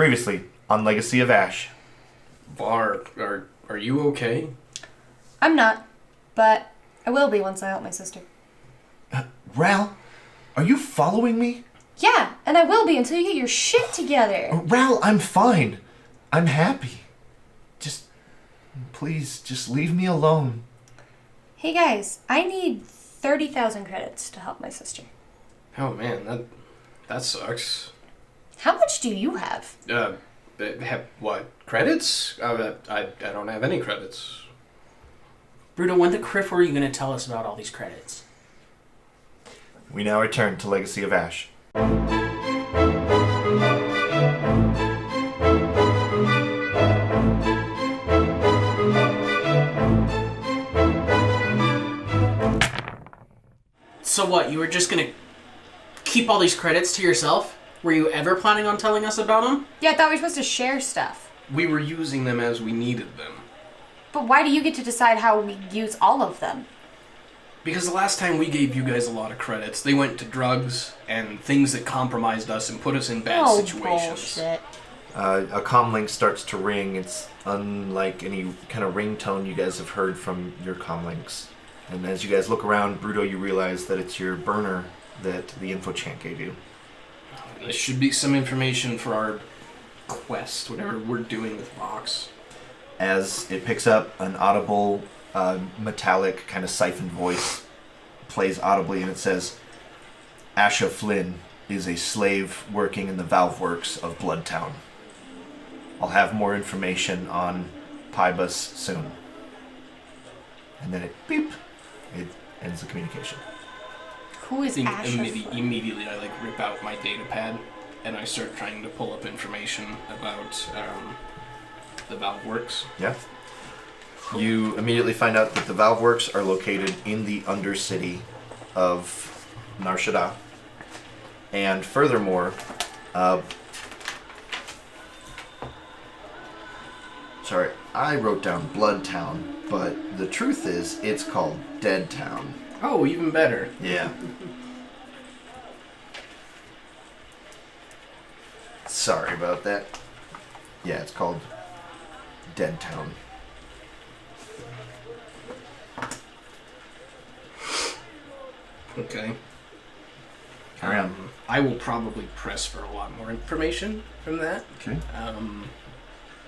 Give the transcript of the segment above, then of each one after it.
Previously on Legacy of Ash. Var, are you okay? I'm not, but I will be once I help my sister. Ral, are you following me? Yeah, and I will be until you get your shit together. Ral, I'm fine. I'm happy. Please, just leave me alone. Hey guys, I need 30,000 credits to help my sister. Oh man, that sucks. How much do you have? Have what? Credits? I don't have any credits. Bruto, when the criff were you going to tell us about all these credits? We now return to Legacy of Ash. So what, you were just going to keep all these credits to yourself? Were you ever planning on telling us about them? Yeah, I thought we were supposed to share stuff. We were using them as we needed them. But why do you get to decide how we use all of them? Because the last time we gave you guys a lot of credits, they went to drugs and things that compromised us and put us in bad situations. Bullshit. A comm link starts to ring. It's unlike any kind of ringtone you guys have heard from your comm links. And as you guys look around, Bruto, you realize that it's your burner that the info chant gave you. This should be some information for our quest, whatever we're doing with Vox. As it picks up, an audible, metallic, kind of siphoned voice plays audibly, and it says, Asha Flynn is a slave working in the valve works of Bloodtown. I'll have more information on Pybus soon. And then it beep. It ends the communication. Who is Asha? Immediately I rip out my data pad and I start trying to pull up information about the valve works. Yeah. You immediately find out that the valve works are located in the undercity of Narshada. And furthermore, sorry, I wrote down Bloodtown, but the truth is it's called Deadtown. Oh, even better. Yeah. Sorry about that. Yeah, it's called Deadtown. Okay. Carry on. I will probably press for a lot more information from that. Okay.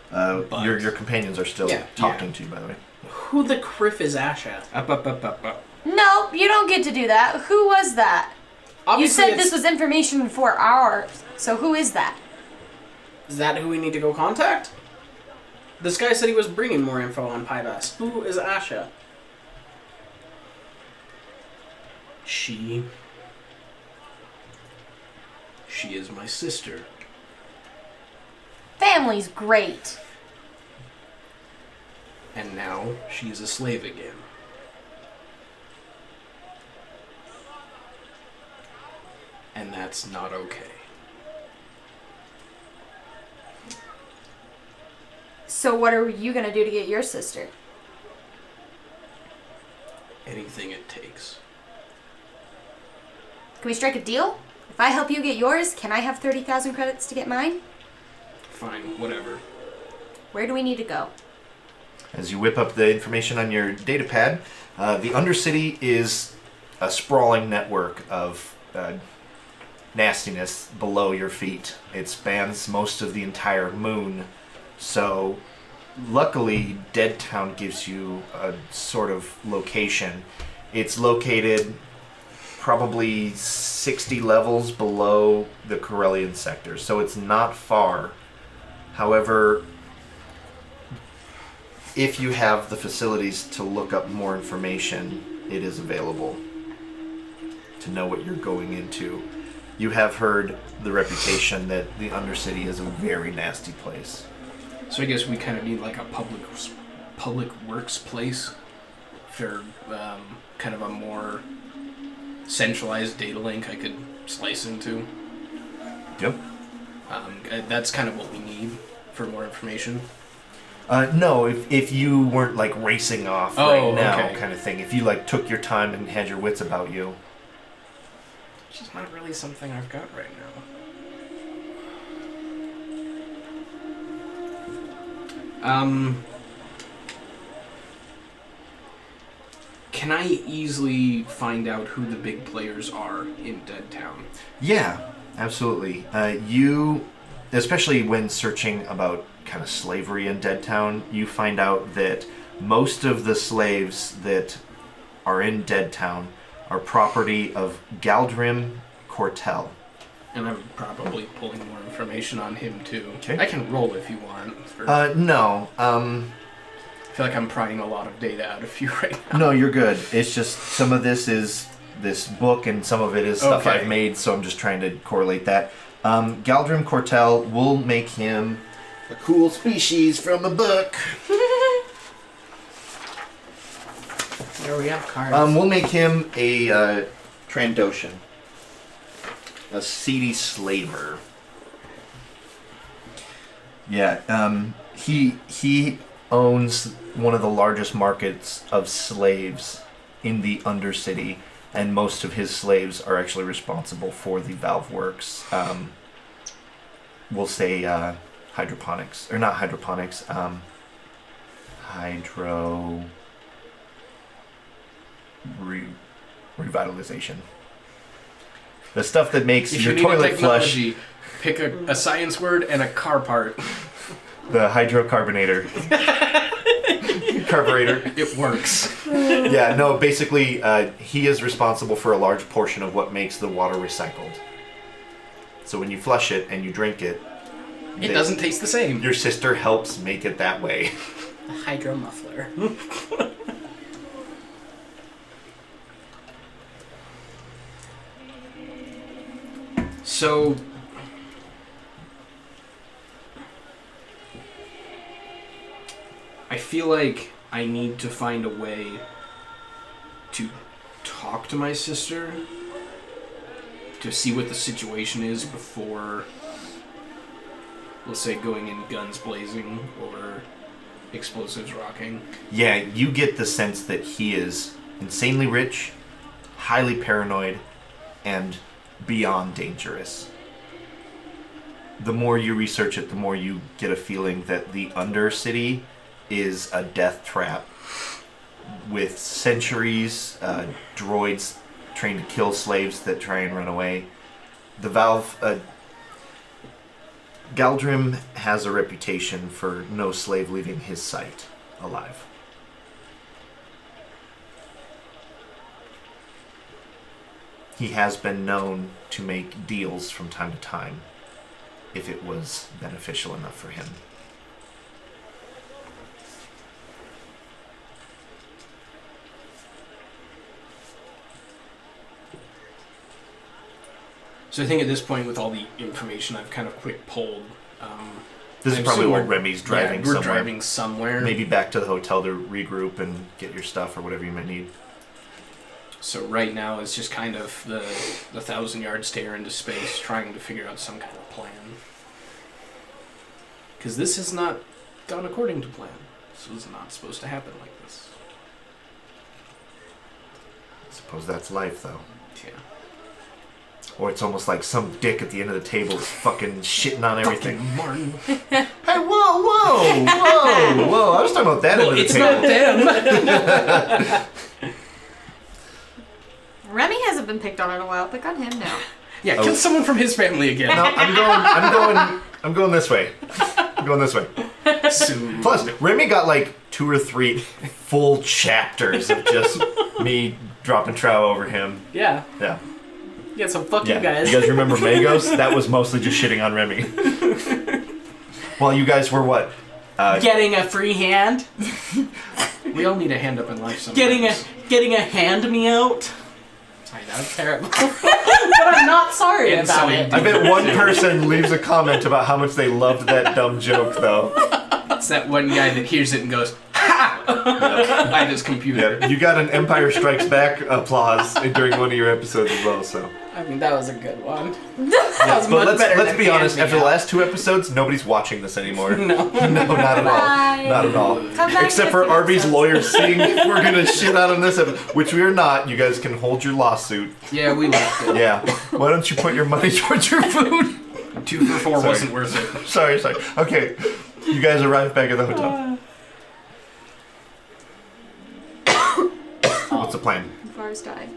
But Your companions are still talking to you, by the way. Who the criff is Asha? Up. No, you don't get to do that. Who was that? Obviously, You said this was information for ours, so who is that? Is that who we need to go contact? This guy said he was bringing more info on Pybus. Who is Asha? She is my sister. Family's great. And now she is a slave again. And that's not okay. So what are you gonna do to get your sister? Anything it takes. Can we strike a deal? If I help you get yours, can I have 30,000 credits to get mine? Fine, whatever. Where do we need to go? As you whip up the information on your data pad, the Undercity is a sprawling network of nastiness below your feet. It spans most of the entire moon, so luckily Deadtown gives you a sort of location. It's located probably 60 levels below the Corellian sector, so it's not far. However, if you have the facilities to look up more information, it is available to know what you're going into. You have heard the reputation that the Undercity is a very nasty place. So I guess we kind of need like a public works place for kind of a more centralized data link I could slice into. Yep. That's kind of what we need for more information. No, if you weren't like racing off right now kind of thing. If you like took your time and had your wits about you. Which is not really something I've got right now. Can I easily find out who the big players are in Dead Town? Yeah, absolutely. You, especially when searching about kind of slavery in Dead Town, you find out that most of the slaves that are in Dead Town are property of Galdrim Cortel. And I'm probably pulling more information on him too. Okay. I can roll if you want. I No. feel like I'm prying a lot of data out of you right now. No, you're good. It's just some of this is this book and some of it is stuff Okay. I've made, so I'm just trying to correlate that. Galdrim Cortel, we'll make him a cool species from a book. There we have cards. We'll make him a Trandoshan. A seedy slaver. Yeah, he owns one of the largest markets of slaves in the Undercity, and most of his slaves are actually responsible for the valve works. We'll say hydroponics, or not hydroponics, revitalization. The stuff that makes If your you need a toilet flush. technology, pick a science word and a car part. The hydrocarbonator. Carburetor. It works. Yeah, no, basically, he is responsible for a large portion of what makes the water recycled. So when you flush it and you drink it, It doesn't taste the same. your sister helps make it that way. The hydro muffler. So, I feel like I need to find a way to talk to my sister to see what the situation is before, let's say, going in guns blazing or explosives rocking. Yeah, you get the sense that he is insanely rich, highly paranoid, and beyond dangerous. The more you research it, the more you get a feeling that the Undercity is a death trap with centuries, droids trained to kill slaves that try and run away. The Valve... Galdrim has a reputation for no slave leaving his sight alive. He has been known to make deals from time to time if it was beneficial enough for him. So I think at this point, with all the information I've kind of quick pulled, This is I probably assume where we're- Remy's driving we're somewhere. driving somewhere. Maybe back to the hotel to regroup and get your stuff or whatever you might need. So right now it's just kind of the 1,000-yard stare into space, trying to figure out some kind of plan. Because this has not gone according to plan. This was not supposed to happen like this. I suppose that's life, though. Yeah. Or it's almost like some dick at the end of the table is fucking shitting on everything. Fucking Martin. Hey, whoa! I was talking about that Well, end of the it's table. not them. Remy hasn't been picked on in a while. Pick on him now. Yeah, Oh. kill someone from his family again. No, I'm going this way. I'm going this way. Soon. Plus, Remy got like 2 or 3 full chapters of just me dropping trow over him. Yeah. Yeah. Yeah, so fuck Yeah. you guys. You guys remember Magos? That was mostly just shitting on Remy. While you guys were what? Getting a free hand. We all need a hand up in life sometimes. Getting a hand me out. Sorry, that was terrible. But I'm not sorry And about so it. I bet one person leaves a comment about how much they loved that dumb joke, though. It's that one guy that hears it and goes, ha! By his computer. Yeah, you got an Empire Strikes Back applause during one of your episodes as well, so. I mean, that was a good one. That was But much better let's than be honest, hand me after the out. last 2 episodes, nobody's watching this anymore. No. No, not at all. Bye. Not at all. Come back Except in a for few Arby's episodes. lawyers seeing if we're gonna shit out on this episode, which we are not. You guys can hold your lawsuit. Yeah, we left it. Yeah. Why don't you put your money towards your food? 2 for 4 Sorry. wasn't worth it. Sorry. Okay. You guys arrive back at the hotel. What's the plan? Var's died.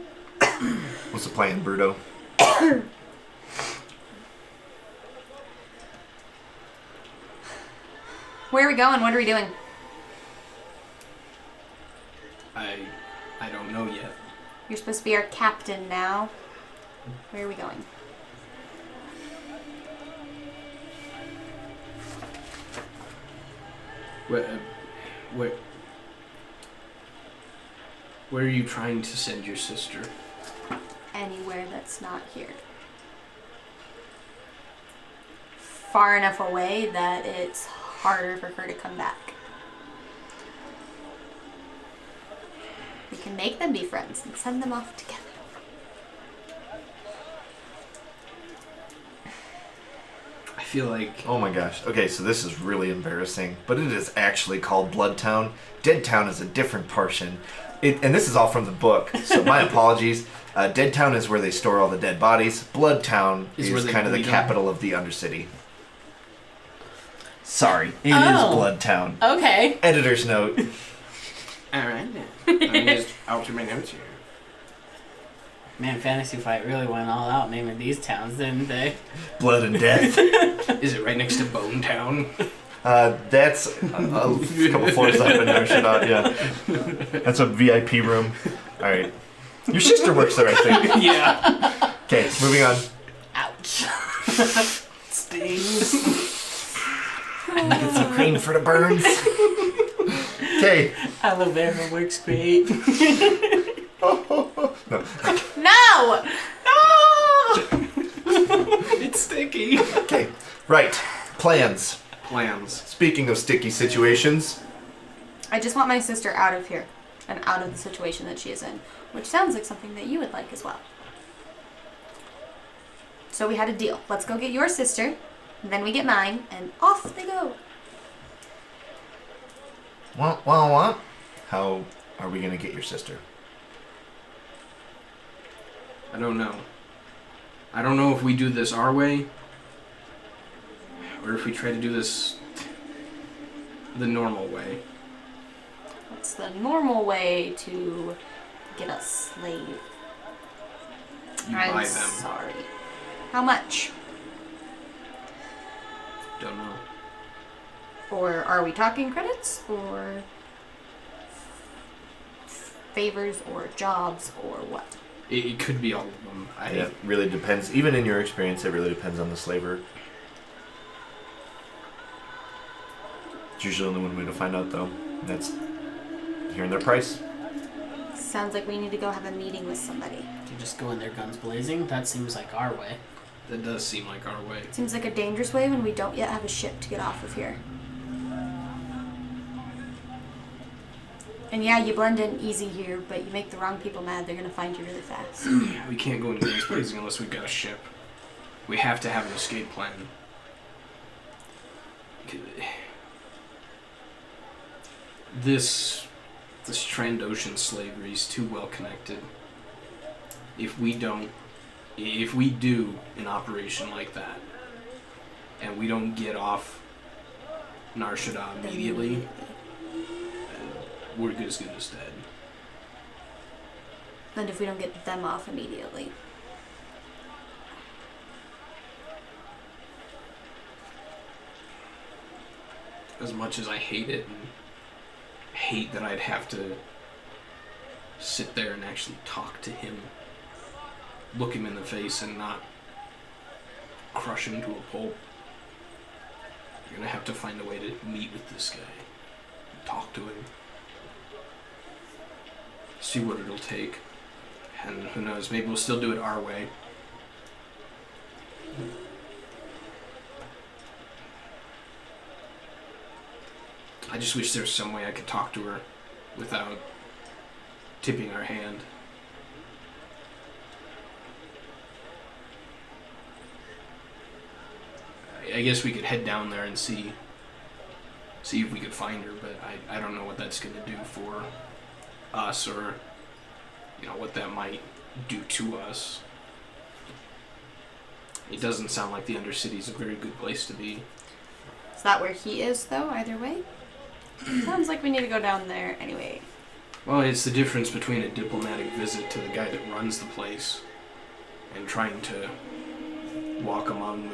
What's the plan, Bruto? Where are we going? What are we doing? I don't know yet. You're supposed to be our captain now. Where are we going? Where are you trying to send your sister? Anywhere that's not here. Far enough away that it's harder for her to come back. We can make them be friends and send them off together. I feel like... Oh my gosh. Okay, so this is really embarrassing, but it is actually called Bloodtown. Deadtown is a different portion. And this is all from the book, so my apologies. Deadtown is where they store all the dead bodies. Bloodtown is kind of the capital of the Undercity. Sorry, it is Bloodtown. Okay. Editor's note. Alright then. I'm just alter my notes here. Man, Fantasy Flight really went all out naming these towns, didn't they? Blood and death. Is it right next to Bone Town? That's a couple floors up in there, yeah. That's a VIP room. Alright. Your sister works there, I think. Yeah. Okay, moving on. Ouch. Stings. Get some cream for the burns. Okay. Aloe vera works great. No. No! It's sticky. Okay. Right. Plans. Plans. Speaking of sticky situations. I just want my sister out of here and out of the situation that she is in, which sounds like something that you would like as well. So we had a deal. Let's go get your sister, then we get mine, and off they go. What? How are we gonna get your sister? I don't know. I don't know if we do this our way, or if we try to do this the normal way. What's the normal way to get a slave? You I'm buy them. sorry. How much? Don't know. Or are we talking credits, or favors, or jobs, or what? It could be all of them. It really depends. Even in your experience, it really depends on the slaver. It's usually only one way to find out, though. And that's hearing their price. Sounds like we need to go have a meeting with somebody. To just go in there guns blazing? That seems like our way. That does seem like our way. Seems like a dangerous way when we don't yet have a ship to get off of here. And yeah, you blend in easy here, but you make the wrong people mad, they're gonna find you really fast. We can't go into guns blazing unless we've got a ship. We have to have an escape plan. This Trandoshan slavery is too well connected. If we do an operation like that, and we don't get off Nar Shaddaa immediately, we're as good as dead. And if we don't get them off immediately. As much as I hate it, and hate that I'd have to sit there and actually talk to him, look him in the face and not crush him to a pulp, you're gonna have to find a way to meet with this guy, talk to him, see what it'll take, and who knows, maybe we'll still do it our way. I just wish there was some way I could talk to her without tipping our hand. I guess we could head down there and see if we could find her, but I don't know what that's going to do for us, or what that might do to us. It doesn't sound like the Undercity is a very good place to be. Is that where he is, though, either way? Sounds like we need to go down there anyway. Well, it's the difference between a diplomatic visit to the guy that runs the place and trying to walk among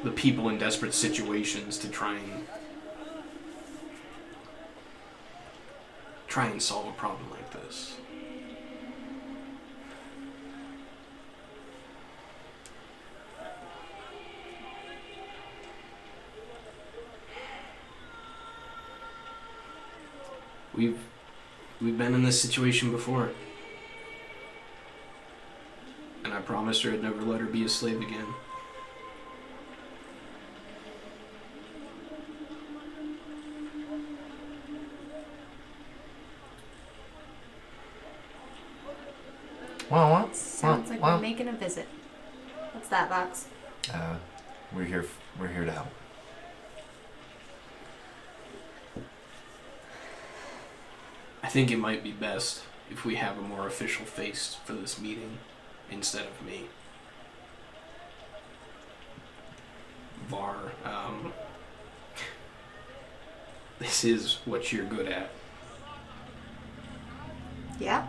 the people in desperate situations to try and solve a problem like this. We've been in this situation before. And I promised her I'd never let her be a slave again. Well, Sounds like we're making a visit. What's that, Vox? We're here to help. I think it might be best if we have a more official face for this meeting instead of me. Var, this is what you're good at. Yeah.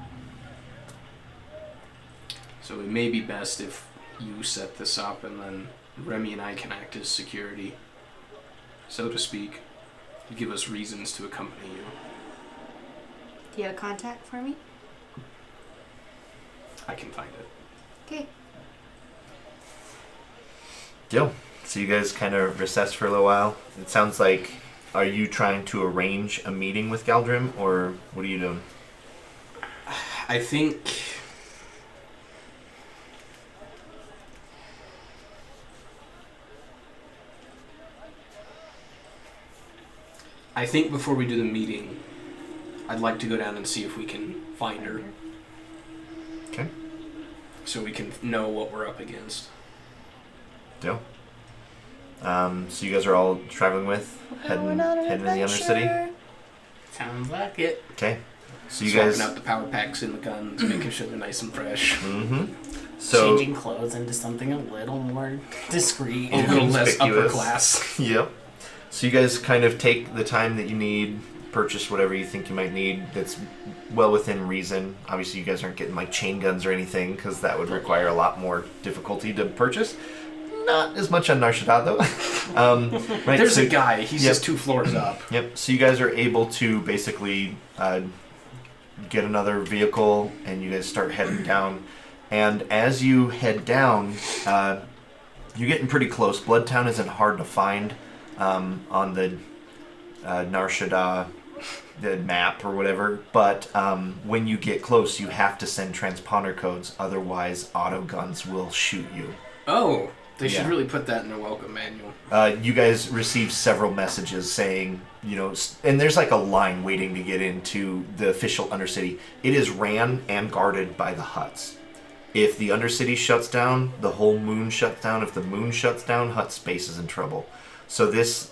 So it may be best if you set this up and then Remy and I can act as security, so to speak. Give us reasons to accompany you. Do you have a contact for me? I can find it. Okay. Deal. So you guys kind of recess for a little while. It sounds like, are you trying to arrange a meeting with Galdrim, or what are you doing? I think before we do the meeting, I'd like to go down and see if we can find her. Okay. So we can know what we're up against. Deal. So you guys are all traveling with, heading to the Undercity? Sounds like it. Okay. So you Swapping guys... out the power packs in the guns, making sure they're nice and fresh. Mm-hmm. So... Changing clothes into something a little more discreet. A little less upper Conspicuous. class. Yep. So you guys kind of take the time that you need, purchase whatever you think you might need that's well within reason. Obviously you guys aren't getting like chain guns or anything, because that would require a lot more difficulty to purchase. Not as much on Nar Shaddaa though. Right, There's so, a guy, he's yep. just 2 floors up. Yep. So you guys are able to basically get another vehicle, and you guys start heading down. And as you head down, you're getting pretty close. Bloodtown isn't hard to find on the Nar Shaddaa, the map or whatever. But when you get close, you have to send transponder codes. Otherwise, auto guns will shoot you. Oh, they should Yeah. really put that in their welcome manual. You guys receive several messages saying, you know, and there's like a line waiting to get into the official Undercity. It is ran and guarded by the Hutts. If the Undercity shuts down, the whole moon shuts down. If the moon shuts down, Hutt space is in trouble. So this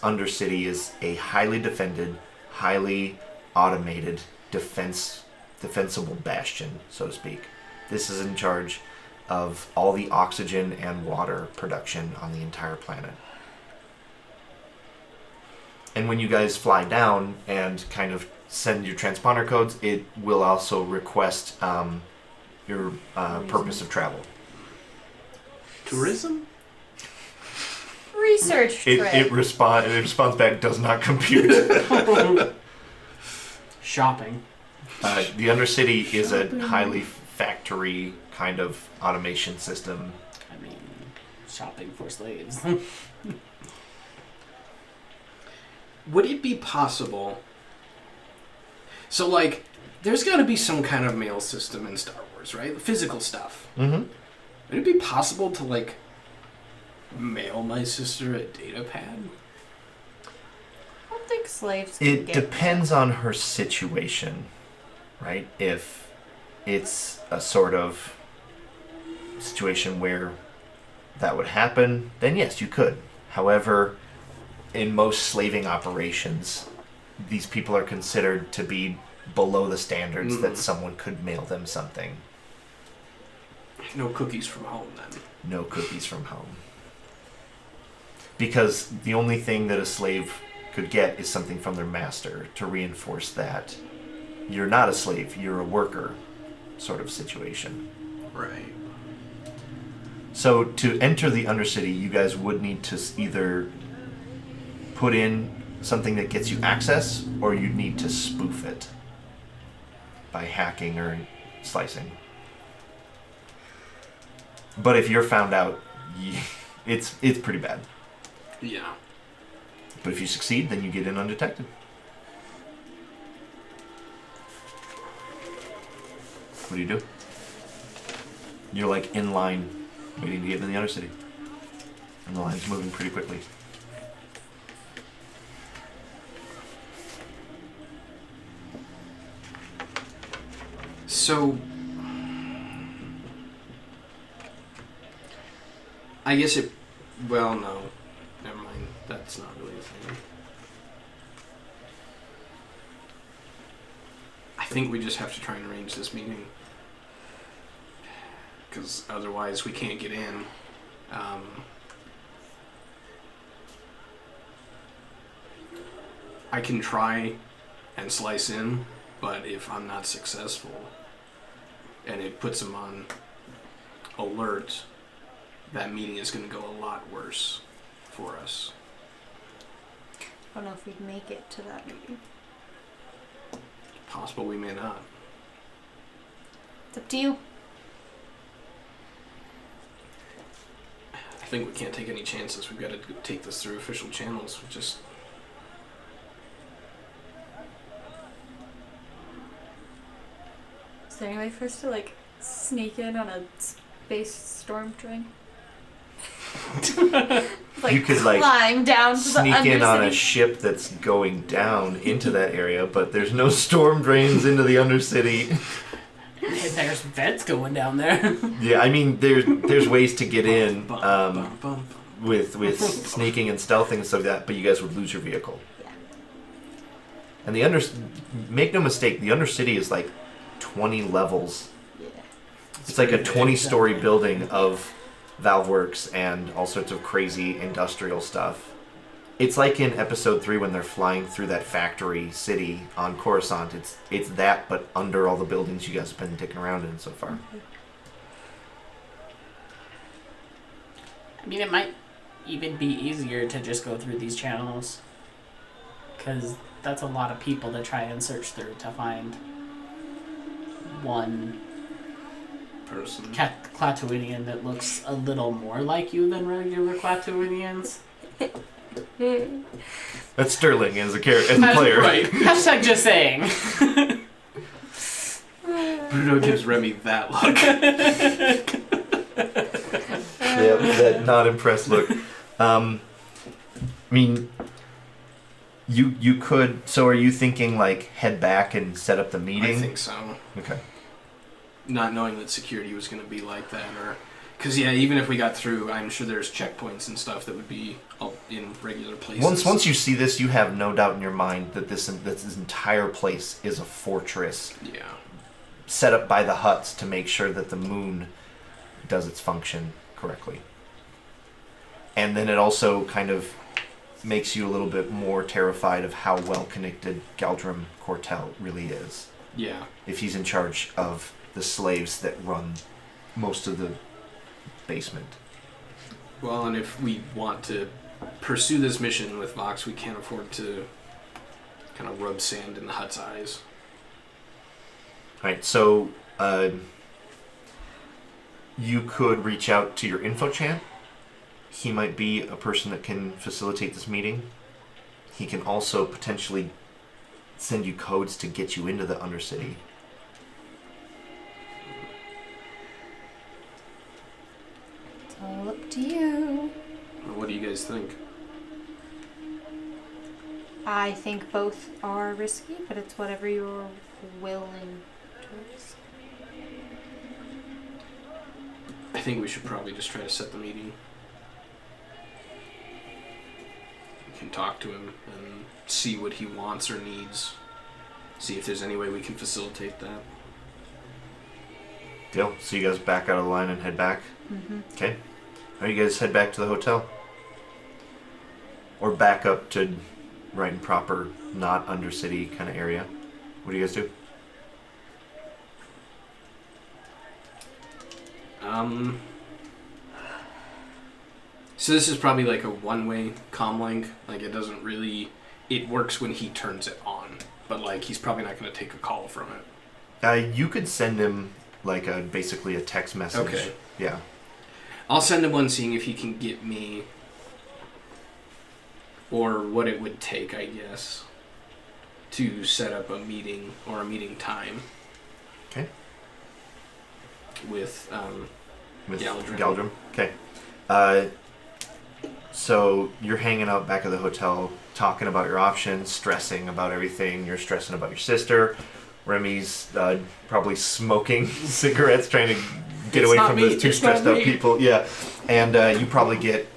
Undercity is a highly defended, highly automated defensible bastion, so to speak. This is in charge of all the oxygen and water production on the entire planet. And when you guys fly down and kind of send your transponder codes, it will also request your purpose of travel. Tourism? Research trip. It responds back, does not compute. Shopping. The Undercity is a highly factory kind of automation system. I mean, shopping for slaves. Would it be possible... So, like, there's got to be some kind of mail system in Star Wars, right? Physical stuff. Mm-hmm. Would it be possible to, like, mail my sister a data pad? I don't think slaves can It get depends on her situation, right? If it's a sort of situation where that would happen, then yes, you could. However, in most slaving operations, these people are considered to be below the standards that someone could mail them something. No cookies from home, then. No cookies from home. Because the only thing that a slave could get is something from their master to reinforce that you're not a slave, you're a worker sort of situation. Right. So to enter the Undercity, you guys would need to either put in something that gets you access, or you'd need to spoof it by hacking or slicing. But if you're found out, it's pretty bad. Yeah. But if you succeed, then you get in undetected. What do you do? You're like in line, waiting to get into the Undercity. And the line's moving pretty quickly. So, I guess it. Well, no, never mind. That's not really a thing. I think we just have to try and arrange this meeting, because otherwise we can't get in. I can try and slice in, but if I'm not successful, and it puts them on alert, that meeting is going to go a lot worse for us. I don't know if we'd make it to that meeting. Possible we may not. It's up to you. I think we can't take any chances. We've got to take this through official channels. Just Is there any way for us to like sneak in on a space storm train? Like, You could, like, climb down to the Sneak in on a Undercity. ship that's going down into that area, but there's no storm drains into the Undercity. Hey, there's vents going down there. Yeah, I mean, there's ways to get in bum, bum. with sneaking and stealthing and stuff like that, but you guys would lose your vehicle. Yeah. And make no mistake, the Undercity is like 20 levels. Yeah. It's like a pretty big, 20-story definitely. building of valve works and all sorts of crazy industrial stuff. It's like in episode 3 when they're flying through that factory city on Coruscant. It's that, but under all the buildings you guys have been dicking around in so far. I mean, it might even be easier to just go through these channels, because that's a lot of people to try and search through to find one Person. Clatuinian that looks a little more like you than regular Clatuinians. That's Sterling as a character, as a player. Right. Hashtag just saying. Bruto gives Remy that look. Yeah, that not impressed look. I mean, you could. So, are you thinking like head back and set up the meeting? I think so. Okay. Not knowing that security was going to be like that, or because even if we got through, I'm sure there's checkpoints and stuff that would be in regular places. Once you see this, you have no doubt in your mind that this entire place is a fortress Yeah. set up by the Hutts to make sure that the moon does its function correctly. And then it also kind of makes you a little bit more terrified of how well connected Galdrim Cortel really is. Yeah. If he's in charge of the slaves that run most of the basement. Well, and if we want to pursue this mission with Vox, we can't afford to kind of rub sand in the Hutt's eyes. Alright, so you could reach out to your info chant. He might be a person that can facilitate this meeting. He can also potentially send you codes to get you into the Undercity. It's all up to you. What do you guys think? I think both are risky, but it's whatever you're willing to risk. I think we should probably just try to set the meeting. We can talk to him and see what he wants or needs. See if there's any way we can facilitate that. Deal. So you guys back out of the line and head back? Mm-hmm. Okay. Alright, you guys head back to the hotel. or back up to right and proper, not Undercity kind of area. What do you guys do? So this is probably like a one-way comlink. Like it doesn't really... It works when he turns it on. But like he's probably not going to take a call from it. You could send him like basically a text message. Okay. Yeah. I'll send him one seeing if he can get me... Or what it would take, I guess, to set up a meeting or a meeting time. Okay. With Galdrim. Galdrim. Okay. So you're hanging out back at the hotel, talking about your options, stressing about everything. You're stressing about your sister. Remy's probably smoking cigarettes, trying to get away from those two stressed out people. Yeah. And you probably get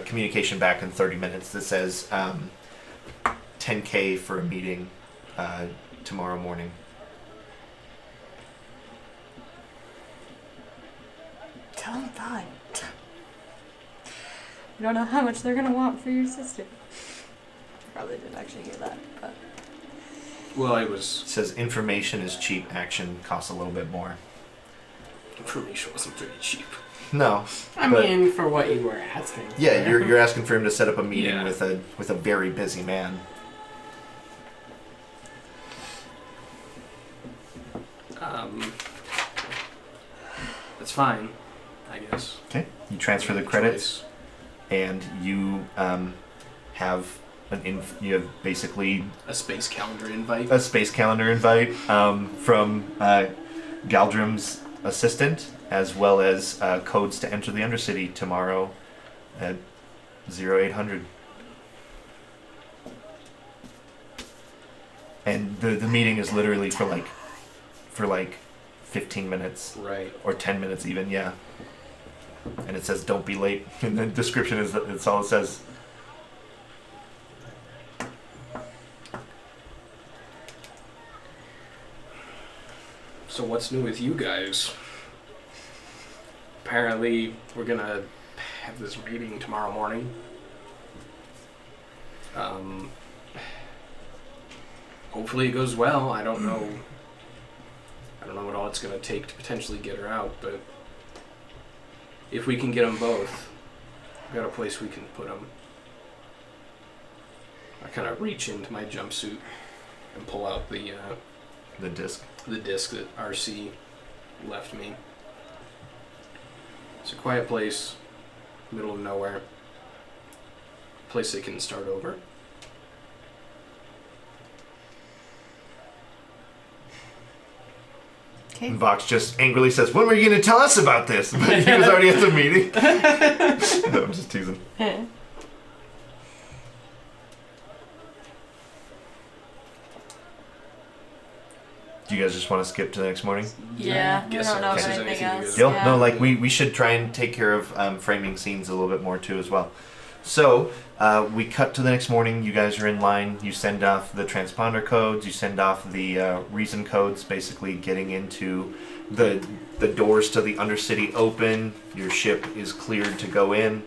communication back in 30 minutes that says $10K for a meeting tomorrow morning. Tell them that. You don't know how much they're gonna want for your sister. Probably didn't actually hear that, but... Well, it It was... says information is cheap, action costs a little bit more. Information wasn't very cheap. No. I but- mean, for what you were asking. Yeah, for. you're asking for him to set up a meeting Yeah. with a very busy man. That's fine, I guess. Okay. You transfer the credits, and you have you have basically A space calendar invite. a space calendar invite from Galdrim's assistant, as well as codes to enter the Undercity tomorrow at 0800. And the meeting is literally for like 15 minutes Right. or 10 minutes even, yeah. And it says don't be late. And the description is that's all it says. So what's new with you guys? Apparently, we're gonna have this meeting tomorrow morning. Hopefully it goes well. I don't know what all it's gonna take to potentially get her out, but if we can get them both, we've got a place we can put them. I kind of reach into my jumpsuit and pull out the disc. the disc that RC left me. It's a quiet place, middle of nowhere. Place they can start over. Okay. And Vox just angrily says, when were you going to tell us about this? But he was already at the meeting. No, I'm just teasing. Do you guys just want to skip to the next morning? Yeah, we Guess don't so. know if Guess there's there's anything anything else. you Deal? Yeah. No, like we should try and take care of framing scenes a little bit more too as well. So we cut to the next morning. You guys are in line. You send off the transponder codes. You send off the reason codes, basically getting into the doors to the Undercity open. Your ship is cleared to go in.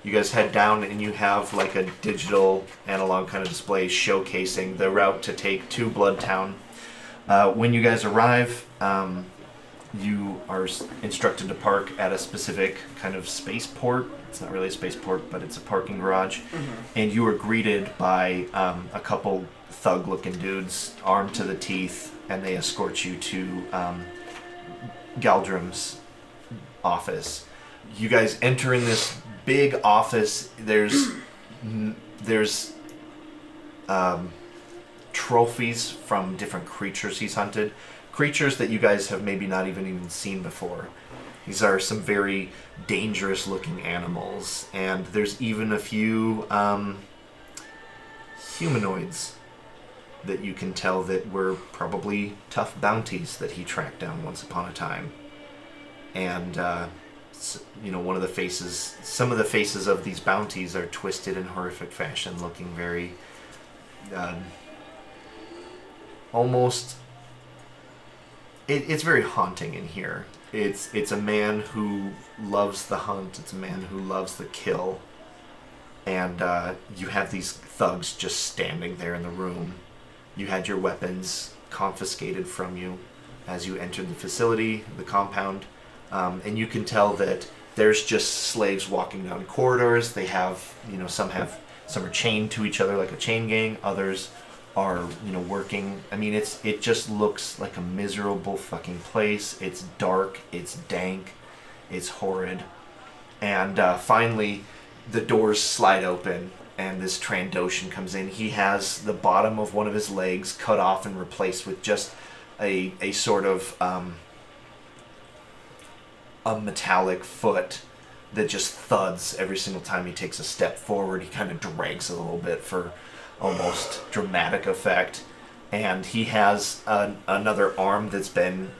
You guys head down and you have like a digital analog kind of display showcasing the route to take to Bloodtown. When you guys arrive, you are instructed to park at a specific kind of spaceport. It's not really a spaceport, but it's a parking garage. And you are greeted by a couple thug-looking dudes, armed to the teeth, and they escort you to Galdrim's office. You guys enter in this big office. There's trophies from different creatures he's hunted. Creatures that you guys have maybe not even seen before. These are some very dangerous looking animals. And there's even a few humanoids that you can tell that were probably tough bounties that he tracked down once upon a time. And, one of the faces, some of the faces of these bounties are twisted in horrific fashion, looking very, almost, it's very haunting in here. It's a man who loves the hunt. It's a man who loves the kill. and you have these thugs just standing there in the room. You had your weapons confiscated from you as you entered the facility, the compound, and you can tell that there's just slaves walking down corridors. They have, some are chained to each other like a chain gang. Others are, working. I mean, it just looks like a miserable fucking place. It's dark. It's dank. It's horrid. And finally, the doors slide open, and this Trandoshan comes in. He has the bottom of one of his legs cut off and replaced with just a sort of a metallic foot that just thuds every single time he takes a step forward. He kind of drags a little bit for almost dramatic effect. And he has another arm that's been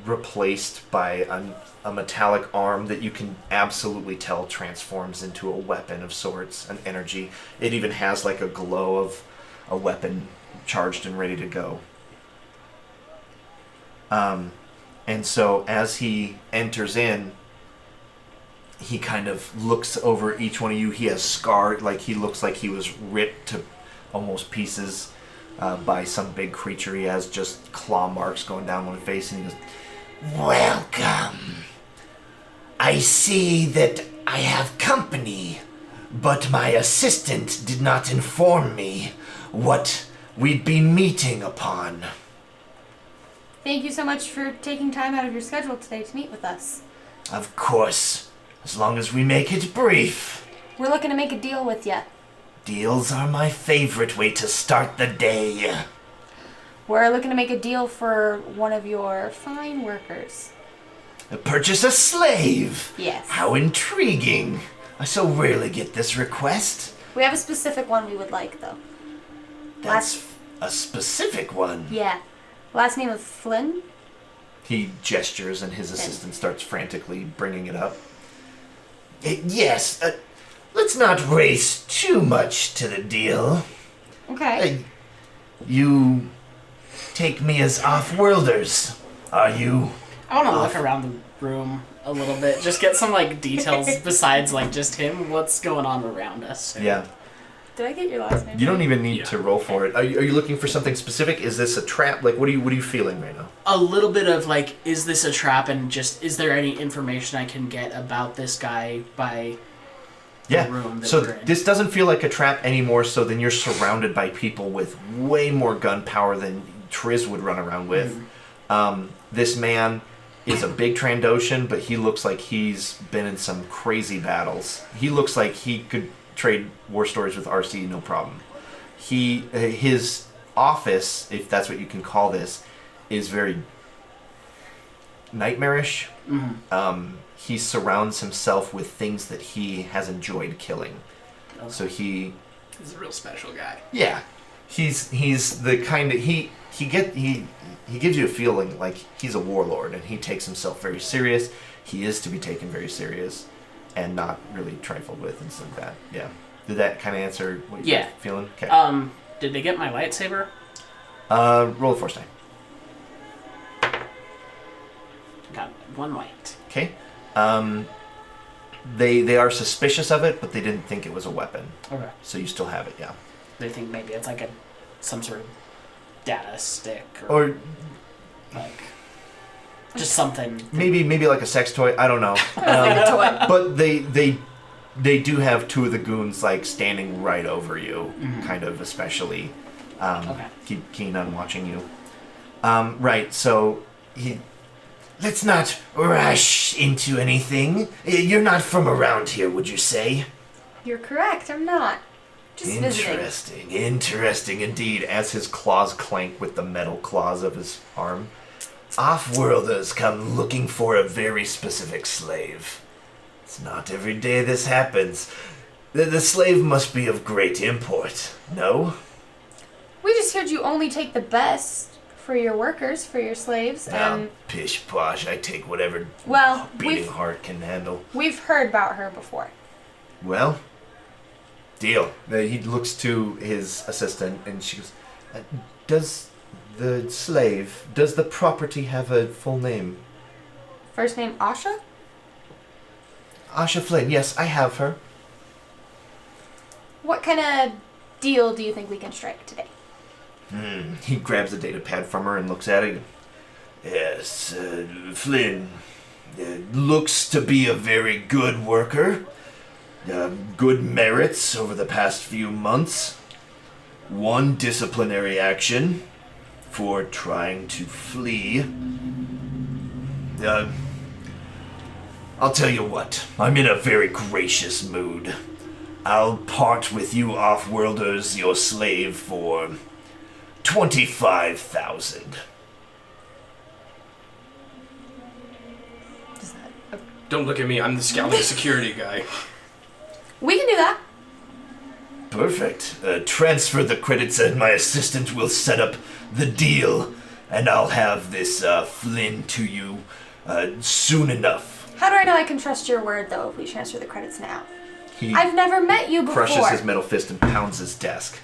replaced by a metallic arm that you can absolutely tell transforms into a weapon of sorts, an energy. It even has like a glow of a weapon charged and ready to go. And so as he enters in, he kind of looks over each one of you. He has scarred, like he looks like he was ripped to almost pieces by some big creature. He has just claw marks going down one face, and he goes, "Welcome. I see that I have company, but my assistant did not inform me what we'd be meeting upon." Thank you so much for taking time out of your schedule today to meet with us. "Of course, as long as we make it brief. We're looking to make a deal with you. Deals are my favorite way to start the day." We're looking to make a deal for one of your fine workers. "Purchase a slave? Yes. How intriguing. I so rarely get this request." We have a specific one we would like, though. "That's a specific one." Yeah. Last name of Flynn? he gestures, and his assistant starts frantically bringing it up. "Yes, let's not race too much to the deal. Okay. You take me as off-worlders, are you?" I want to look around the room a little bit, just get some details besides just him. What's going on around us? Yeah. Did I get your last name? You don't even need to roll for it. Are you looking for something specific? Is this a trap? What are you feeling right now? A little bit of is this a trap, and just is there any information I can get about this guy by the room that so we're in? This doesn't feel like a trap anymore, so then you're surrounded by people with way more gunpowder than Triz would run around with. This man is a big Trandoshan, but he looks like he's been in some crazy battles. He looks like he could trade war stories with RC, no problem. His office, if that's what you can call this, is very nightmarish. He surrounds himself with things that he has enjoyed killing. Okay. So He's a real special guy. yeah, he's the kind of he gives you a feeling like he's a warlord, and he takes himself very serious. He is to be taken very serious and not really trifled with and stuff like that. Yeah. Did that kind of answer what you're feeling? Okay. Did they get my lightsaber? Roll a force die. Got one light. Okay. They are suspicious of it, but they didn't think it was a weapon. Okay. So you still have it, yeah. They think maybe it's some sort of data stick Or just something. maybe like a sex toy. I don't know. But they do have two of the goons standing right over you, kind of especially. Keep keen on watching you. Right. So "Let's not rush into anything. You're not from around here, would you say?" You're correct, I'm not. Just visiting. Interesting indeed. as his claws clank with the metal claws of his arm. "Off-worlders come looking for a very specific slave. It's not every day this happens. The slave must be of great import, no?" We just heard you only take the best for your workers, for your slaves, and Pish posh, I take whatever well, beating heart can handle. we've heard about her before. Well, deal. He looks to his assistant, and she goes, does the property have a full name?" First name Asha? Asha Flynn. Yes, I have her. What kind of deal do you think we can strike today? He grabs a data pad from her and looks at it. Yes, Flynn looks to be a very good worker. Good merits over the past few months. One disciplinary action for trying to flee. I'll tell you what, I'm in a very gracious mood. I'll part with you off-worlders, your slave, for 25,000. Does that... Don't look at me. I'm the scouting security guy. We can do that. Perfect. Transfer the credits and my assistant will set up the deal, and I'll have this Flynn to you soon enough. How do I know I can trust your word, though, if we transfer the credits now? He I've never met you before. crushes his metal fist and pounds his desk.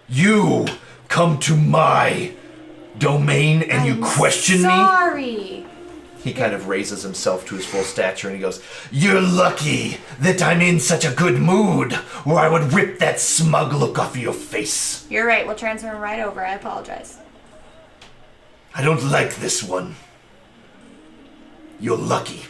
You come to my domain and you question me? Sorry. He kind of raises himself to his full stature and he goes, You're lucky that I'm in such a good mood, or I would rip that smug look off your face. You're right. We'll transfer him right over. I apologize. I don't like this one. You're lucky.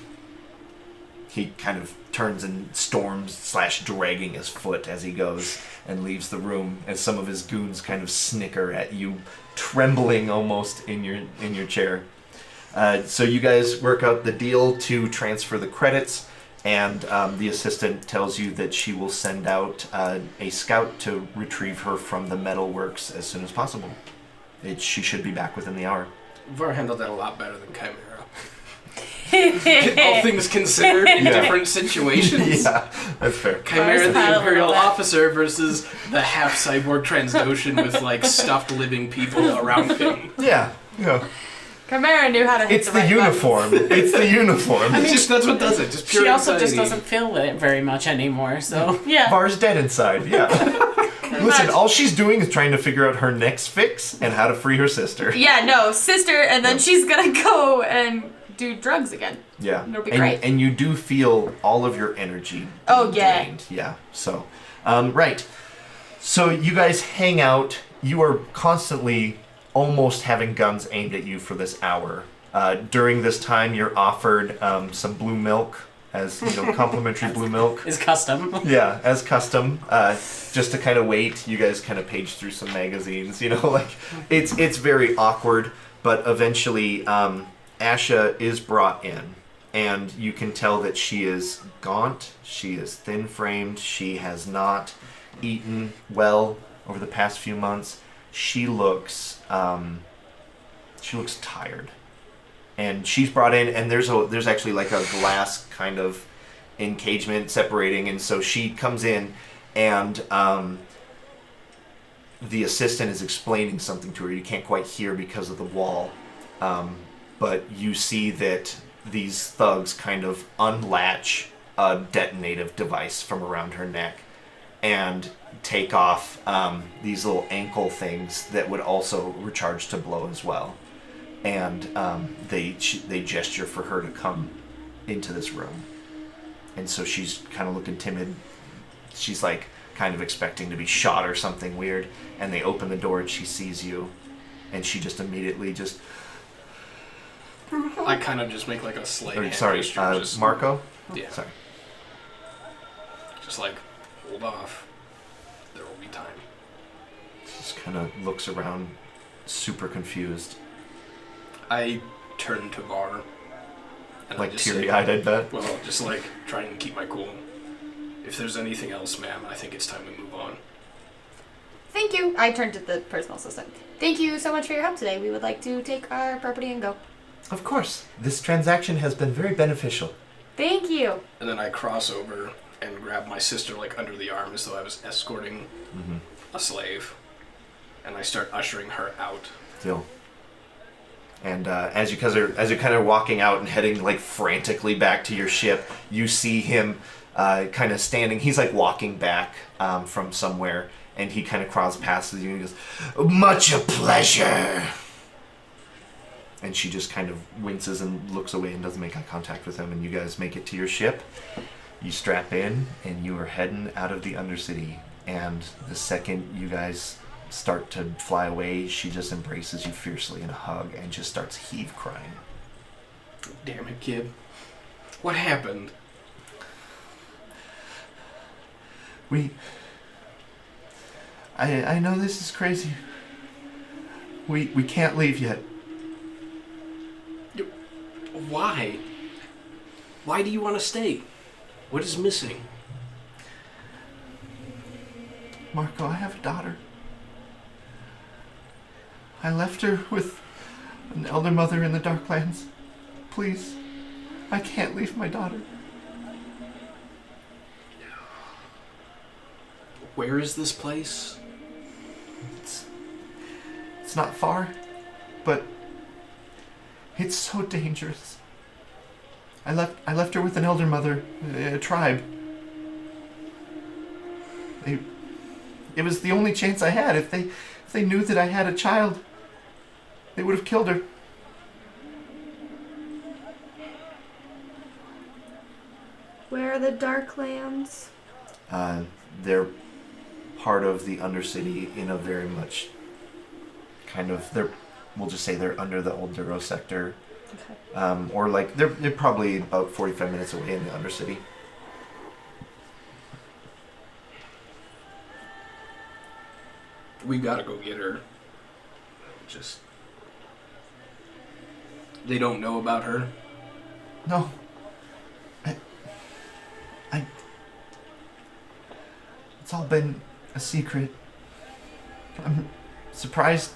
he kind of turns and storms / dragging his foot as he goes and leaves the room as some of his goons kind of snicker at you, trembling almost in your chair. So you guys work out the deal to transfer the credits, and the assistant tells you that she will send out a scout to retrieve her from the metalworks as soon as possible. She should be back within the hour. Var handled that a lot better than Chimera. All things considered in different situations. Yeah, that's fair. Chimera, the Versatile Imperial little bit. officer, versus the half cyborg Transdotion with like stuffed living people around him. Yeah. Chimera knew how to hit It's the the right uniform. It's the uniform. That's what does it. Just pure She also just anxiety. doesn't feel it very much anymore, so yeah. Var's dead inside, yeah. Listen, all she's doing is trying to figure out her next fix and how to free her sister. Yeah, no, sister, and then she's gonna go and do drugs again. Yeah. It'll be great. And you do feel all of your energy Oh, being yeah. drained. Yeah. So, right. So you guys hang out. You are constantly almost having guns aimed at you for this hour. During this time, you're offered some blue milk as, complimentary blue milk. Is custom. Yeah, as custom. Just to kind of wait, you guys kind of page through some magazines. It's very awkward, but eventually Asha is brought in, and you can tell that she is gaunt, she is thin-framed, she has not eaten well over the past few months. She looks tired. And she's brought in, and there's actually like a glass kind of encagement separating, and so she comes in, and the assistant is explaining something to her. You can't quite hear because of the wall, but you see that these thugs kind of unlatch a detonative device from around her neck and take off these little ankle things that would also recharge to blow as well. And they gesture for her to come into this room. And so she's kind of looking timid. She's like kind of expecting to be shot or something weird. And they open the door and she sees you. And she just immediately just... I kind of just make like a slight hand Sorry, gesture, just, Marco? Yeah. Sorry. Just like, hold off. There will be time. Just kind of looks around, super confused. I turn to Var. And I Like just say, teary-eyed, I bet. well, just like trying to keep my cool. If there's anything else, ma'am, I think it's time to move on. Thank you. I turned to the personal assistant. Thank you so much for your help today. We would like to take our property and go. Of course. This transaction has been very beneficial. Thank you. And then I cross over and grab my sister like under the arm as though I was escorting a slave. And I start ushering her out. Deal. And as you kind of walking out and heading like frantically back to your ship, you see him kind of standing. He's like walking back from somewhere, and he kind of crawls past you and he goes, Much a pleasure. and she just kind of winces and looks away and doesn't make eye contact with him. And you guys make it to your ship. You strap in, and you are heading out of the Undercity And the second you guys start to fly away, she just embraces you fiercely in a hug and just starts heave crying. Damn it, kid. What happened? I know this is crazy. We can't leave yet. Why? Why do you want to stay? What is missing? Marco, I have a daughter. I left her with an elder mother in the Darklands. Please, I can't leave my daughter. Where is this place? It's not far, but it's so dangerous. I left her with an elder mother, a tribe. It was the only chance I had. If they knew that I had a child, they would have killed her. Where are the Darklands? They're part of the Undercity in a very much kind of, we'll just say they're under the old Duro sector. Okay. Or like, they're probably about 45 minutes away in the Undercity. We gotta go get her. Just... They don't know about her? No. It's all been a secret. I'm surprised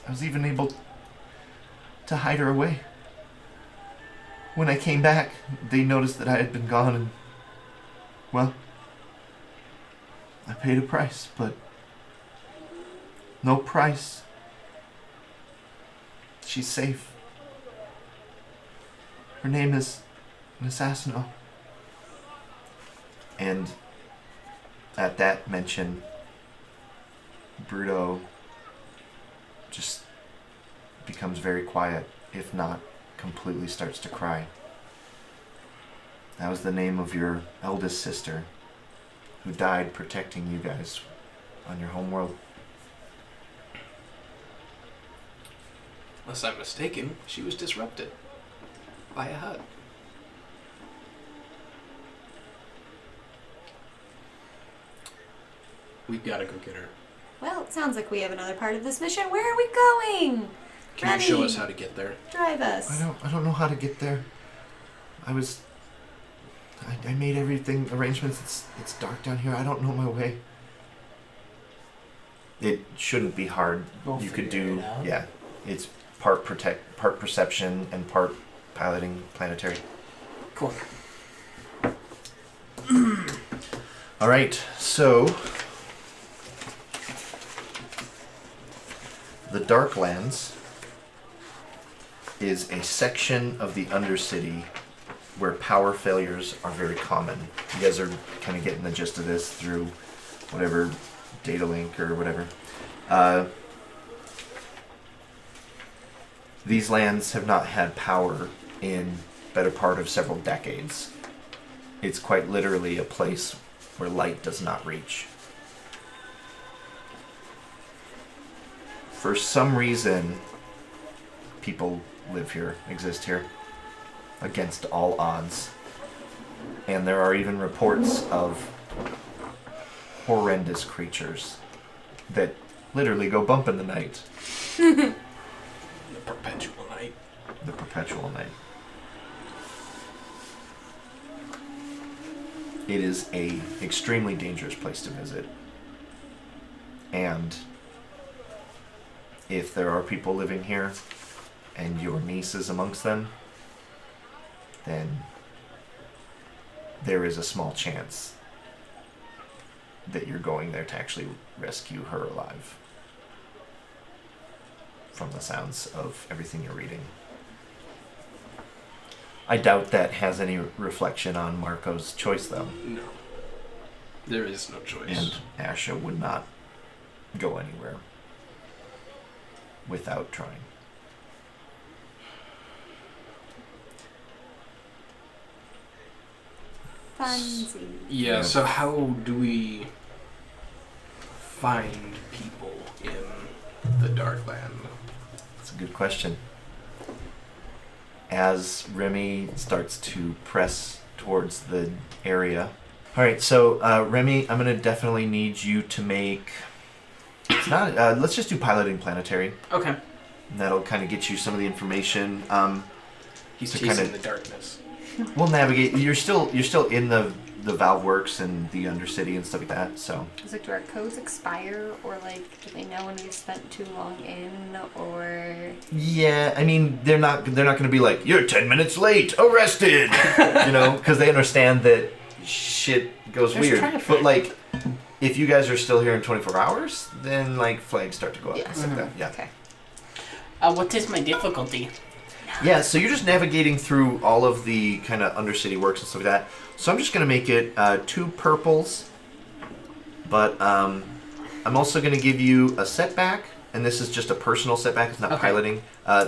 I was even able to hide her away. When I came back, they noticed that I had been gone and, well, I paid a price, but no price. She's safe. Her name is Assassino. And at that mention, Bruto just becomes very quiet, if not completely starts to cry. That was the name of your eldest sister, who died protecting you guys on your homeworld. Unless I'm mistaken, she was disrupted by a hut. We've got to go get her. Well, it sounds like we have another part of this mission. Where are we going? Can Remy, you show us how to get there? drive us. I don't know how to get there. I made everything arrangements. It's dark down here. I don't know my way. It shouldn't be hard. We'll You could figure do it out. yeah. It's part perception and part piloting planetary. Cool. All right, so the Darklands is a section of the Undercity where power failures are very common. You guys are kind of getting the gist of this through whatever data link or whatever. These lands have not had power in better part of several decades. It's quite literally a place where light does not reach. For some reason, people live here, exist here, against all odds. And there are even reports of horrendous creatures that literally go bump in the night. The perpetual night. The perpetual night. It is a extremely dangerous place to visit. And if there are people living here and your niece is amongst them, then there is a small chance that you're going there to actually rescue her alive. From the sounds of everything you're reading. I doubt that has any reflection on Marco's choice, though. No. There is no choice. And Asha would not go anywhere without trying. Fancy. Yeah, so how do we find people in the Darkland? That's a good question. As Remy starts to press towards the area. All right, so Remy, I'm gonna definitely need you to make. It's not. Let's just do piloting planetary. Okay. And that'll kind of get you some of the information. He's to chasing kinda- the darkness. We'll navigate. You're still in the Valve Works and the Undercity and stuff like that. So. Is it, do our codes expire, or like, do they know when we've spent too long in, or? Yeah, I mean, they're not going to be like, you're 10 minutes late, arrested, because they understand that shit goes There's weird. traffic. But like, if you guys are still here in 24 hours, then like flags start to go up. Yes. Stuff like that. Yeah. Okay. What is my difficulty? Yeah, so you're just navigating through all of the kind of Undercity works and stuff like that. So I'm just going to make it 2 purples, but I'm also going to give you a setback, and this is just a personal setback, it's not Okay. piloting.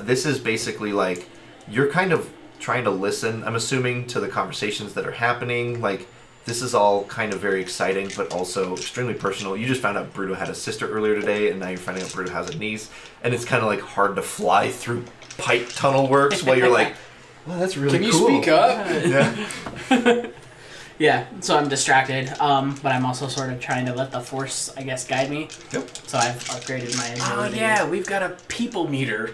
This is basically like, you're kind of trying to listen, I'm assuming, to the conversations that are happening. Like, this is all kind of very exciting, but also extremely personal. You just found out Bruto had a sister earlier today, and now you're finding out Bruto has a niece, and it's kind of like hard to fly through pipe tunnel works while you're like, well, that's really Can you cool. speak up? Yeah. Yeah, so I'm distracted, but I'm also sort of trying to let the Force, I guess, guide me. Yep. So I've upgraded my Oh ability. yeah, we've got a people meter.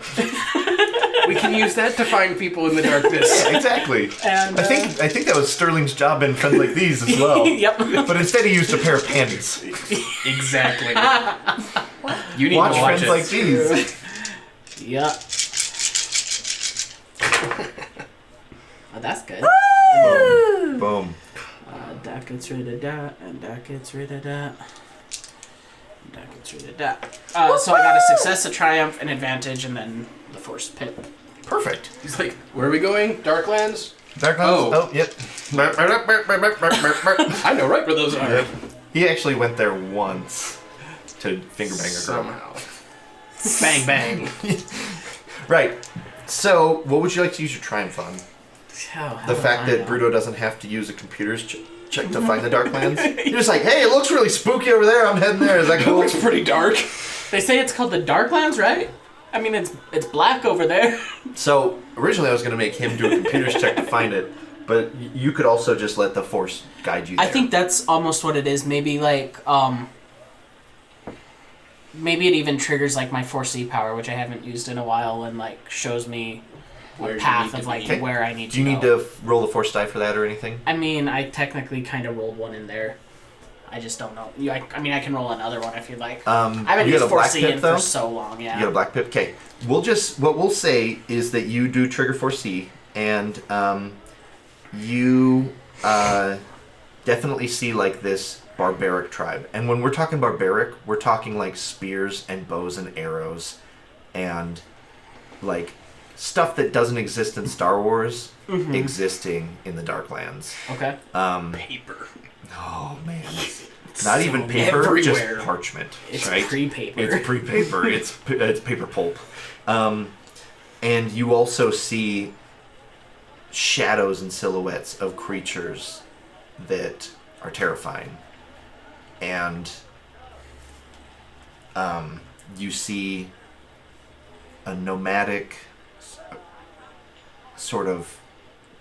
We can use that to find people in the darkness. Yeah, exactly. And, I think that was Sterling's job in friends like these as well. Yep. But instead he used a pair of panties. Exactly. You need Watch to watch friends it. like these. Yeah. Oh, that's good. Boom. Boom. That gets rid of that, and that gets rid of that. And that gets rid of that. So I got a success, a triumph, an advantage, and then the Force pip. Perfect. He's like, where are we going? Darklands? Darklands? Oh. Yep. I know right where those are. Yep. He actually went there once to fingerbang a girl. Somehow. Bang, bang. Right. So, what would you like to use your triumph on? Oh, The fact that Bruto doesn't have to use a computer's check to find the Darklands? You're just like, hey, it looks really spooky over there. I'm heading there. Is that It cool? looks pretty dark. They say it's called the Darklands, right? I mean, it's black over there. So, originally I was going to make him do a computer's check to find it, but you could also just let the Force guide you there. I think that's almost what it is. Maybe like, maybe it even triggers like my 4C power, which I haven't used in a while, and like shows me Where a you need need of to like be. Okay. where I need to Do you go. need to roll the Force die for that or anything? I mean, I technically kind of rolled one in there. I just don't know. I mean, I can roll another one if you'd like. I haven't you used got a black 4C pip, in though? for so long, yeah. You got a black pip? Okay. What we'll say is that you do trigger 4C, and you definitely see like this barbaric tribe. And when we're talking barbaric, we're talking like spears and bows and arrows and like stuff that doesn't exist in Star Wars existing in the Darklands. Okay. Paper. Oh man. Not even paper, everywhere. just parchment. It's right? pre-paper. It's pre-paper. it's paper pulp. And you also see shadows and silhouettes of creatures that are terrifying. And you see a nomadic sort of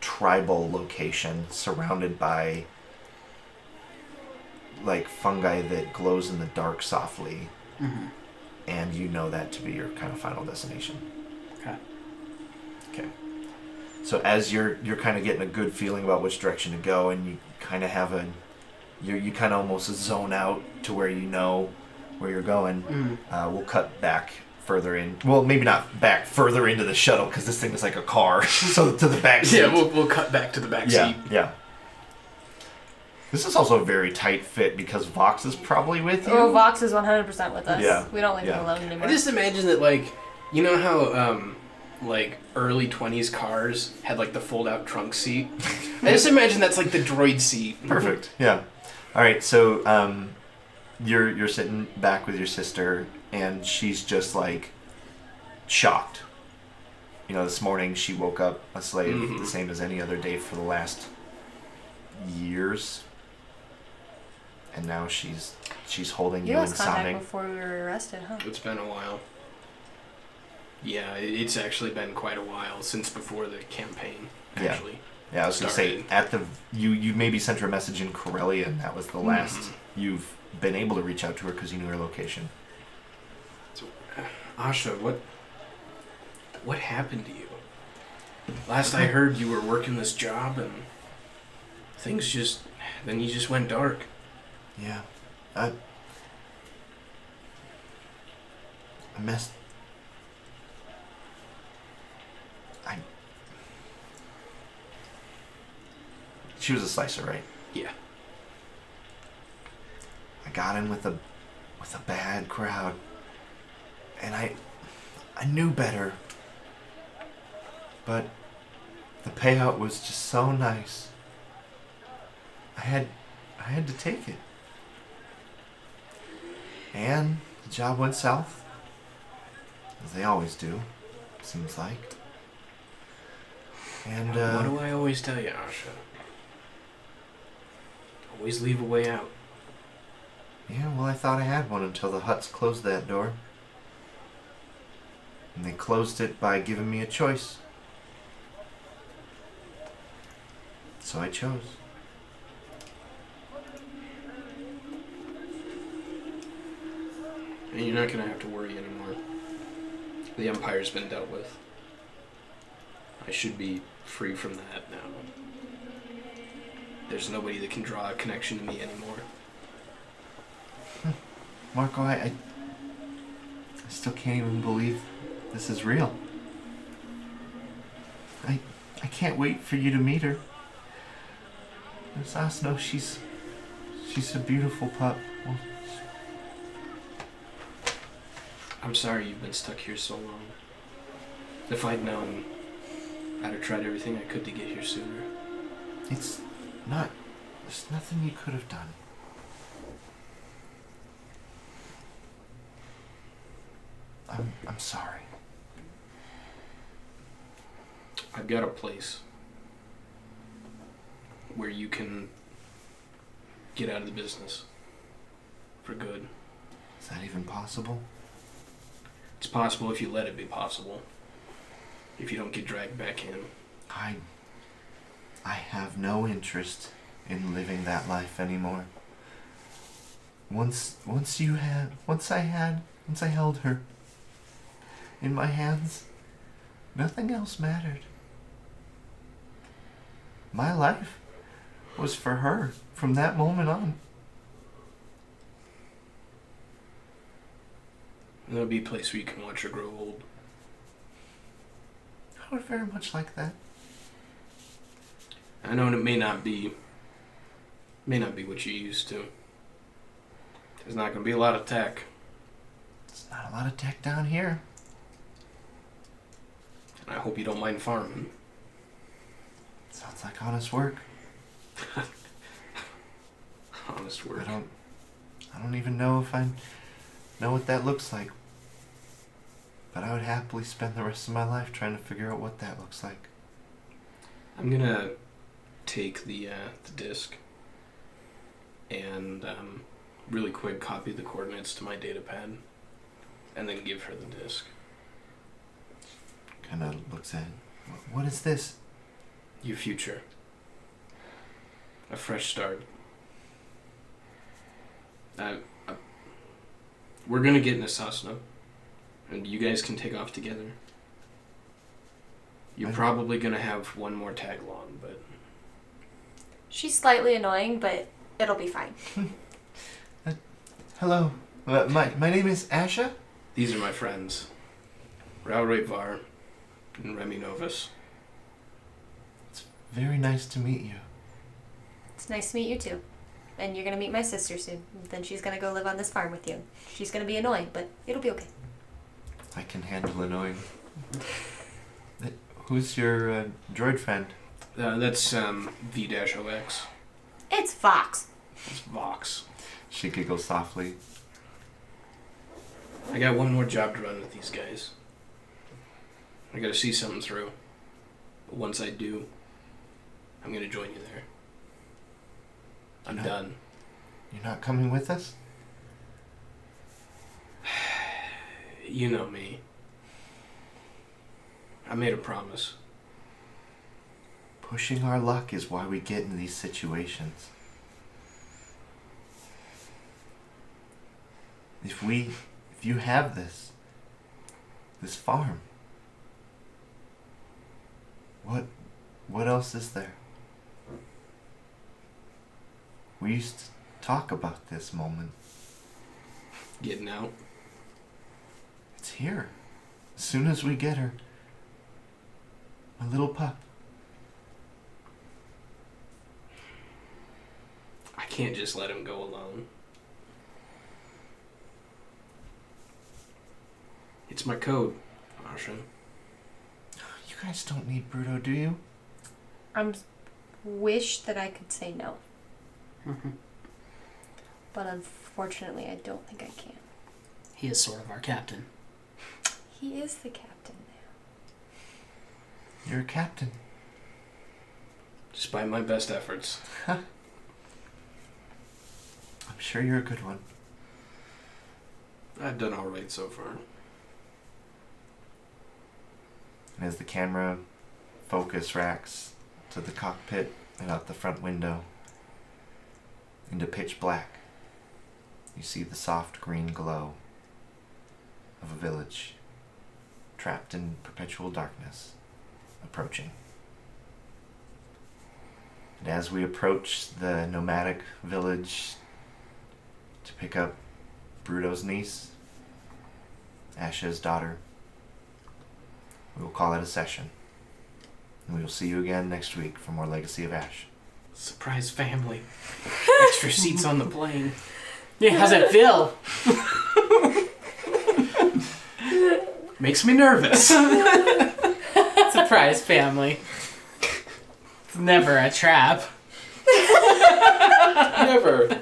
tribal location surrounded by like fungi that glows in the dark softly. And you know that to be your kind of final destination. Okay. Okay. So as you're kind of getting a good feeling about which direction to go, and you kind of have you kind of almost zone out to where you know where you're going. We'll cut back further in. Well, maybe not back further into the shuttle because this thing is like a car. So to the back seat. Yeah, we'll cut back to the back Yeah, seat. yeah. This is also a very tight fit because Vox is probably with you. Oh, Vox is 100% with us. Yeah. We don't leave Yeah. him alone anymore. I just imagine that, like, you know how, like, early 20s cars had, like, the fold-out trunk seat? I just imagine that's, like, the droid seat. Perfect. Yeah. All right. So you're sitting back with your sister, and she's just like shocked. You know, this morning she woke up a slave, the same as any other day for the last years. and now she's holding You you and lost contact sobbing. before we were arrested, huh? It's been a while. Yeah, it's actually been quite a while since before the campaign, Yeah. actually. Yeah, I was gonna say started. at the you maybe sent her a message in Corellia, and that was the last you've been able to reach out to her because you knew her location. So, Asha, what happened to you? Last I heard, you were working this job, and then you just went dark. Yeah, I messed. She was a slicer, right? Yeah. I got in with a bad crowd, and I knew better, but the payout was just so nice. I had to take it, and the job went south, as they always do, seems like. And What do I always tell you, Asha? Always leave a way out. yeah, well, I thought I had one until the Huts closed that door. And they closed it by giving me a choice. So I chose. And you're not going to have to worry anymore. The Empire's been dealt with. I should be free from that now. There's nobody that can draw a connection to me anymore. Marco, I still can't even believe this is real. I can't wait for you to meet her. Miss Asno, she's a beautiful pup. Well, I'm sorry you've been stuck here so long. If I'd known, I'd have tried everything I could to get here sooner. there's nothing you could have done. I'm sorry. I've got a place where you can get out of the business for good. Is that even possible? It's possible if you let it be possible. If you don't get dragged back in. I have no interest in living that life anymore. Once I held her in my hands, nothing else mattered. My life was for her from that moment on. And there'll be a place where you can watch her grow old. I would very much like that. I know it may not be what you used to. There's not going to be a lot of tech. There's not a lot of tech down here. And I hope you don't mind farming. Sounds like honest work. Honest work. I don't even know if I know what that looks like. But I would happily spend the rest of my life trying to figure out what that looks like. I'm gonna take the disc and really quick copy the coordinates to my data pad and then give her the disc. Kind of looks at it. What is this? Your future. A fresh start. We're gonna get in Asasna, and you guys can take off together. You're probably gonna have one more tag along, but She's slightly annoying, but it'll be fine. Hello. My name is Asha. these are my friends. Ral'rai Var and Remy Novus. Very nice to meet you. It's nice to meet you too. And you're gonna meet my sister soon. Then she's gonna go live on this farm with you. She's gonna be annoying, but it'll be okay. I can handle annoying. Who's your droid friend? That's V-OX. It's Fox. It's Vox. She giggles softly. I got one more job to run with these guys. I gotta see something through. But once I do, I'm gonna join you there. I'm done. You're not coming with us? You know me. I made a promise. Pushing our luck is why we get in these situations. If you have this farm, what else is there? We used to talk about this moment. Getting out. It's here. As soon as we get her. My little pup. I can't just let him go alone. It's my code, Asha. You guys don't need Bruto, do you? Wish that I could say no. Mm-hmm. But unfortunately, I don't think I can. He is sort of our captain. He is the captain now. You're a captain. Despite my best efforts. I'm sure you're a good one. I've done alright so far. And as the camera focus racks to the cockpit and out the front window into pitch black, you see the soft green glow of a village trapped in perpetual darkness approaching. And as we approach the nomadic village to pick up Bruto's niece, Asha's daughter, we will call it a session. And we will see you again next week for more Legacy of Ash. Surprise family. Extra seats on the plane. Yeah, how's it feel? Makes me nervous. Surprise family. It's never a trap. Never.